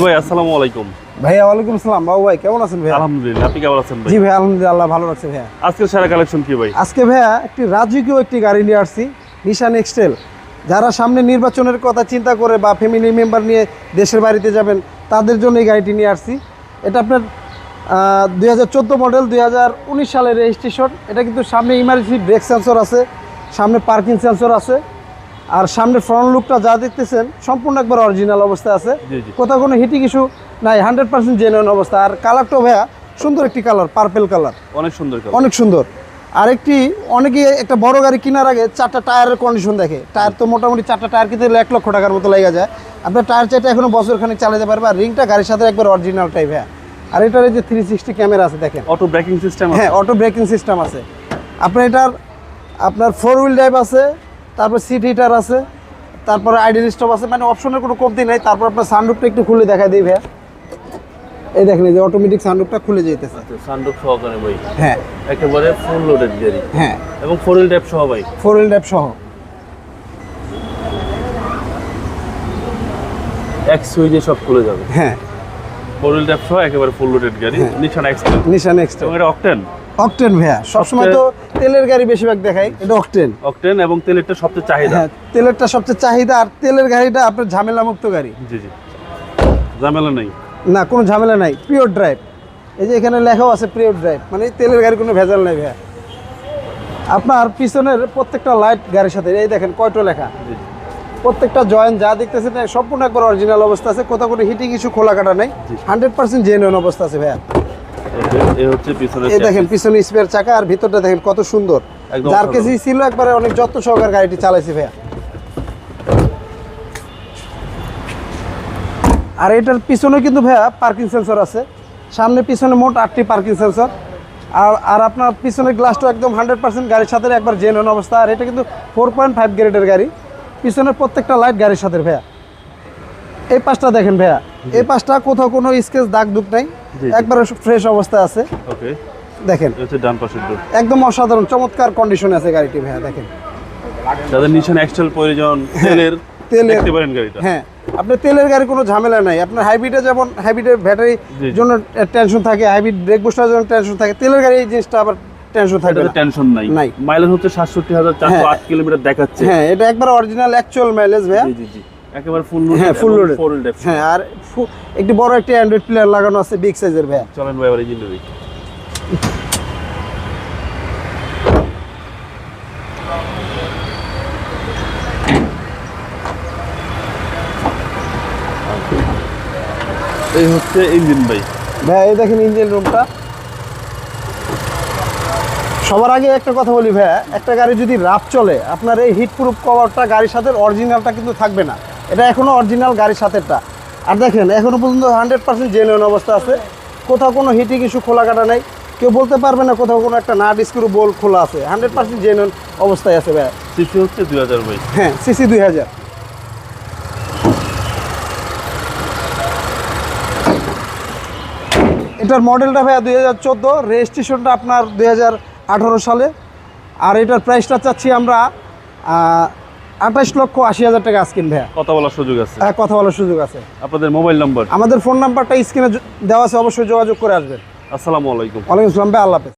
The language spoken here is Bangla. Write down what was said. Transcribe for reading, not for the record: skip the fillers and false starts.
ভাই আসসালামু আলাইকুম। ভাইয়া ওয়ালাইকুম আসসালাম। বাবু ভাই কেমন আছেন ভাই? আলহামদুলিল্লাহ, আপনি কেমন আছেন ভাই? জি ভাই আলহামদুলিল্লাহ, ভালো লাগছে ভাইয়া। আজকের সেরা কালেকশন কি ভাই? আজকে ভাইয়া একটি রাজকীয় একটি গাড়ি নিয়ে আসছি, নিশান এক্সটেল। যারা সামনে নির্বাচনের কথা চিন্তা করে বা ফ্যামিলি মেম্বার নিয়ে দেশের বাড়িতে যাবেন তাদের জন্য এই গাড়িটি নিয়ে আসছি। এটা আপনার 2014 মডেল, 2019 সালের রেজিস্ট্রেশন। এটা কিন্তু সামনে ইমার্জেন্সি ব্রেক সেন্সর আছে, সামনে পার্কিং সেন্সর আছে, আর সামনে ফ্রন্ট লুকটা যা দেখতেছেন সম্পূর্ণ একবার অরিজিনাল অবস্থায় আছে। কোথাও কোনো হিটিং ইস্যু নাই, 100% জেনুইন অবস্থা। আর কালারটাও ভাইয়া সুন্দর একটি কালার, পার্পেল কালার, অনেক সুন্দর কালার, অনেক সুন্দর। আরেকটি, অনেকে একটা বড় গাড়ি কেনার আগে 4টা টায়ারের কন্ডিশন দেখে। টায়ার তো মোটামুটি 4টা টায়ার কিনতে 1 লক্ষ টাকার মতো লেগে যায়। আপনার টায়ার চাইটা এখনো বছরখানেক চালাতে পারবে। আর রিংটা গাড়ির সাথে একবার অরিজিনাল টাইপ ভাইয়া। আর এটার এই যে 360 ক্যামেরা আছে দেখেন, অটো ব্রেকিং সিস্টেম। হ্যাঁ, অটো ব্রেকিং সিস্টেম আছে। আপনার 4 হুইল ড্রাইভ আছে, তারপর সিট হিটার আছে, তারপরে আইডল স্টপ আছে, মানে অপশনের কোনো কমতি নাই। তারপর আপনার সানরুফটা একটু খুলে দেখাই দিই ভাইয়া। এই দেখেন, এই যে অটোমেটিক সানরুফটা খুলে যেতেছে। সানরুফ সহকারে ভাই, হ্যাঁ একেবারে ফুল লোডেড গাড়ি। হ্যাঁ, এবং 4 হুইল ড্রাইভ সহ ভাই, 4 হুইল ড্রাইভ সহ, এক সুইচে সব খুলে যাবে। হ্যাঁ, 4 হুইল ড্রাইভ সহ একেবারে ফুল লোডেড গাড়ি, নিশান এক্সটেল। নিশান এক্সটেল। এবং এটা অকটেন। অকটেন ভাইয়া, সবসময় তো তেলের গাড়ি বেশিরভাগ দেখাই, এটা অকটেন। অকটেন এবং তেলেরটা সবচেয়ে চাহিদা। হ্যাঁ, তেলেরটা সবচেয়ে চাহিদা। আর তেলের গাড়িটা আপনার ঝামেলা মুক্ত গাড়ি। জি জি, ঝামেলা নেই, না কোনো ঝামেলা নাই, পিওর ড্রাইভ। এই যে এখানে লেখাও আছে পিওর ড্রাইভ, মানে তেলের গাড়ি কোনো ভেজাল নাই ভাইয়া। আপনার পিছনের প্রত্যেকটা লাইট গাড়ির সাথে এই দেখেন কয়টো লেখা, প্রত্যেকটা জয়েন্ট যা দেখতেছেন সম্পূর্ণ একবার অরিজিনাল অবস্থা আছে। কোথাও কোনো হিটিং ইস্যু খোলা কাটা নাই, 100% জেনুইন অবস্থা আছে ভাইয়া। এই হচ্ছে পিছনের, এই দেখেন পিছনে স্পেয়ার চাকা, আর ভিতরটা দেখেন কত সুন্দর। যার কেজি ছিল একবারে অনেক যত্ন সহকারে গাড়িটি চালাইছে ভাইয়া। আর এটার পিছনে কিন্তু ভাইয়া পার্কিং সেন্সর আছে। সামনে পিছনে মোট 8টি পার্কিং সেন্সর। আর আপনার পিছনের গ্লাসটা একদম 100% গাড়ির সাথে একবার জেনুইন অবস্থা। আর এটা কিন্তু 4.5 গ্রেডের গাড়ি। পিছনের প্রত্যেকটা লাইট গাড়ির সাথে ভাইয়া। এই পাশটা দেখেন ভাইয়া, এই পাশটা কোথাও কোনো স্কেচ দাগ দুগ নাই, একবারে ফ্রেশ অবস্থায় আছে। ওকে, দেখেন এটা ডান পাশের ডোর, একদম অসাধারণ চমৎকার কন্ডিশনে আছে গাড়িটি ভাইয়া। দেখেন, যাদের নিশান এক্সটেল প্রয়োজন তেলের দেখতে পারেন গাড়িটা। হ্যাঁ, আপনার তেলের গাড়ি কোনো ঝামেলা নাই। আপনার হাইব্রিডে যেমন হাইব্রিডের ব্যাটারির জন্য টেনশন থাকে, হাইব্রিড ব্রেক বুস্টারের জন্য টেনশন থাকে, তেলের গাড়ি এই জিনিসটা আবার টেনশন থাকে না, টেনশন নাই। নাই। মাইলেজ হচ্ছে ৬৭,৪০৮ কিলোমিটার দেখাচ্ছে। হ্যাঁ, এটা একবার অরিজিনাল অ্যাকচুয়াল মাইলেজ ভাইয়া। জি জি জি, একেবারে ফুল লোড। হ্যাঁ, ফুল লোডেড। 4 wheel drive. হ্যাঁ, আর একটি বড় একটি অ্যান্ড্রয়েড প্লেয়ার লাগানো আছে বিগ সাইজের ভাইয়া। চলেন ভাই এবার ইঞ্জিন দেখি। এই হচ্ছে ইঞ্জিন ভাই। ভাইয়া এই দেখেন ইঞ্জিন রুমটা। সবার আগে একটা কথা বলি ভাইয়া, একটা গাড়ি যদি রাফ চলে, আপনার এই হিট প্রুফ কভারটা গাড়ির সাথে অরিজিনালটা কিন্তু থাকবে না। এটা এখনও অরিজিনাল গাড়ির সাথেটা। আর দেখেন এখনও পর্যন্ত 100% জেনুইন অবস্থা আছে। কোথাও কোনো হিটিং ইস্যু খোলা কাটা নাই, কেউ বলতে পারবে না কোথাও কোনো একটা নাট স্ক্রু বোল্ট খোলা আছে। 100% জেনুইন অবস্থায় আছে ভাইয়া। সিসি হচ্ছে 2000 ভাই। হ্যাঁ, সিসি 2000। এটার মডেলটা ভাইয়া 2014, রেজিস্ট্রেশনটা আপনার 2018 সালে। আর এটার প্রাইসটা চাচ্ছি আমরা 28,80,000 টাকা আজকিন ভাইয়া। কথা বলার সুযোগ আছে? হ্যাঁ, কথা বলার সুযোগ আছে। আপনাদের মোবাইল নাম্বার? আমাদের ফোন নাম্বারটা স্ক্রিনে দেওয়া আছে, অবশ্যই যোগাযোগ করে আসবেন। আসসালামু আলাইকুম। ওয়ালাইকুম আসসালাম ভাই, আল্লাহ হাফেজ।